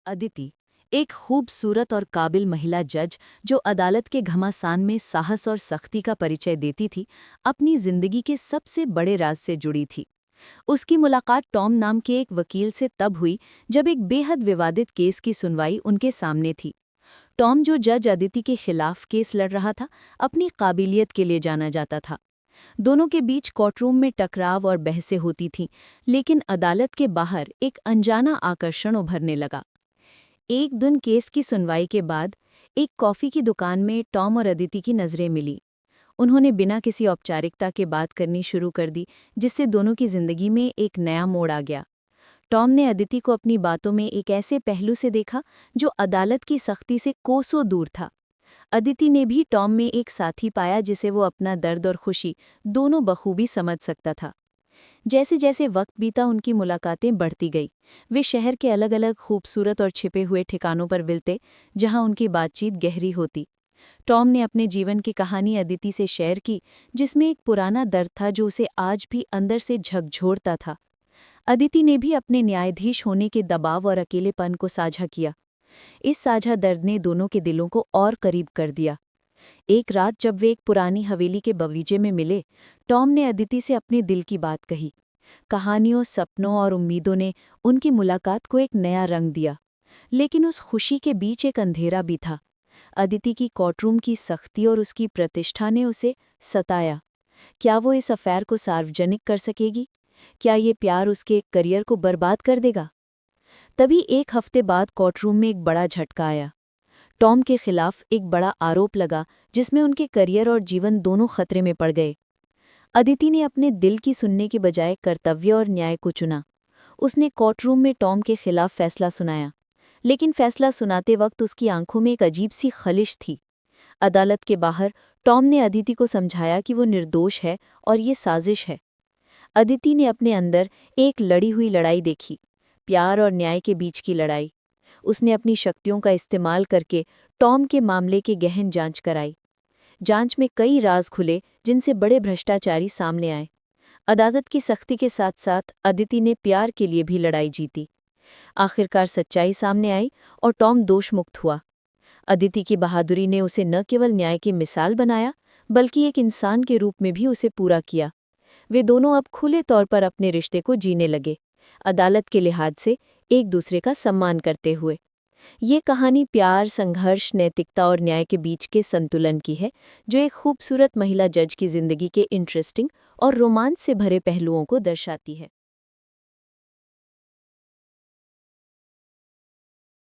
अदिति एक खूबसूरत और काबिल महिला जज जो अदालत के घमासान में साहस और सख्ती का परिचय देती थी, अपनी जिंदगी के सबसे बड़े राज से जुड़ी थी। उसकी मुलाकात टॉम नाम के एक वकील से तब हुई जब एक बेहद विवादित केस की सुनवाई उनके सामने थी। टॉम, जो जज अदिति के खिलाफ केस लड़ रहा था, अपनी काबिलियत के लिए जाना जाता था। दोनों के बीच कोर्टरूम में टकराव और बहसें होती थीं, लेकिन अदालत के बाहर एक अनजाना आकर्षण उभरने लगा। एक दिन केस की सुनवाई के बाद एक कॉफ़ी की दुकान में टॉम और अदिति की नज़रें मिली। उन्होंने बिना किसी औपचारिकता के बात करनी शुरू कर दी, जिससे दोनों की जिंदगी में एक नया मोड़ आ गया। टॉम ने अदिति को अपनी बातों में एक ऐसे पहलू से देखा जो अदालत की सख्ती से कोसों दूर था। अदिति ने भी टॉम में एक साथी पाया जिसे वो अपना दर्द और खुशी दोनों बखूबी समझ सकता था। जैसे जैसे वक्त बीता, उनकी मुलाकातें बढ़ती गई। वे शहर के अलग अलग खूबसूरत और छिपे हुए ठिकानों पर मिलते, जहां उनकी बातचीत गहरी होती। टॉम ने अपने जीवन की कहानी अदिति से शेयर की, जिसमें एक पुराना दर्द था जो उसे आज भी अंदर से झकझोरता था। अदिति ने भी अपने न्यायाधीश होने के दबाव और अकेलेपन को साझा किया। इस साझा दर्द ने दोनों के दिलों को और करीब कर दिया। एक रात जब वे एक पुरानी हवेली के बगीचे में मिले, टॉम ने अदिति से अपने दिल की बात कही। कहानियों, सपनों और उम्मीदों ने उनकी मुलाकात को एक नया रंग दिया, लेकिन उस खुशी के बीच एक अंधेरा भी था। अदिति की कोर्टरूम की सख्ती और उसकी प्रतिष्ठा ने उसे सताया। क्या वो इस अफेयर को सार्वजनिक कर सकेगी? क्या ये प्यार उसके करियर को बर्बाद कर देगा? तभी एक हफ्ते बाद कोर्टरूम में एक बड़ा झटका आया। टॉम के खिलाफ एक बड़ा आरोप लगा, जिसमें उनके करियर और जीवन दोनों खतरे में पड़ गए। अदिति ने अपने दिल की सुनने के बजाय कर्तव्य और न्याय को चुना। उसने कोर्टरूम में टॉम के खिलाफ फैसला सुनाया, लेकिन फैसला सुनाते वक्त उसकी आंखों में एक अजीब सी खलिश थी। अदालत के बाहर टॉम ने अदिति को समझाया कि वो निर्दोष है और ये साजिश है। अदिति ने अपने अंदर एक लड़ी हुई लड़ाई देखी, प्यार और न्याय के बीच की लड़ाई। उसने अपनी शक्तियों का इस्तेमाल करके टॉम के मामले की गहन जांच कराई। जांच में कई राज खुले, जिनसे बड़े भ्रष्टाचारी सामने आए। अदालत की सख्ती के साथ साथ अदिति ने प्यार के लिए भी लड़ाई जीती। आखिरकार सच्चाई सामने आई और टॉम दोषमुक्त हुआ। अदिति की बहादुरी ने उसे न केवल न्याय की मिसाल बनाया, बल्कि एक इंसान के रूप में भी उसे पूरा किया। वे दोनों अब खुले तौर पर अपने रिश्ते को जीने लगे, अदालत के लिहाज से एक दूसरे का सम्मान करते हुए। ये कहानी प्यार, संघर्ष, नैतिकता और न्याय के बीच के संतुलन की है, जो एक खूबसूरत महिला जज की जिंदगी के इंटरेस्टिंग और रोमांच से भरे पहलुओं को दर्शाती है।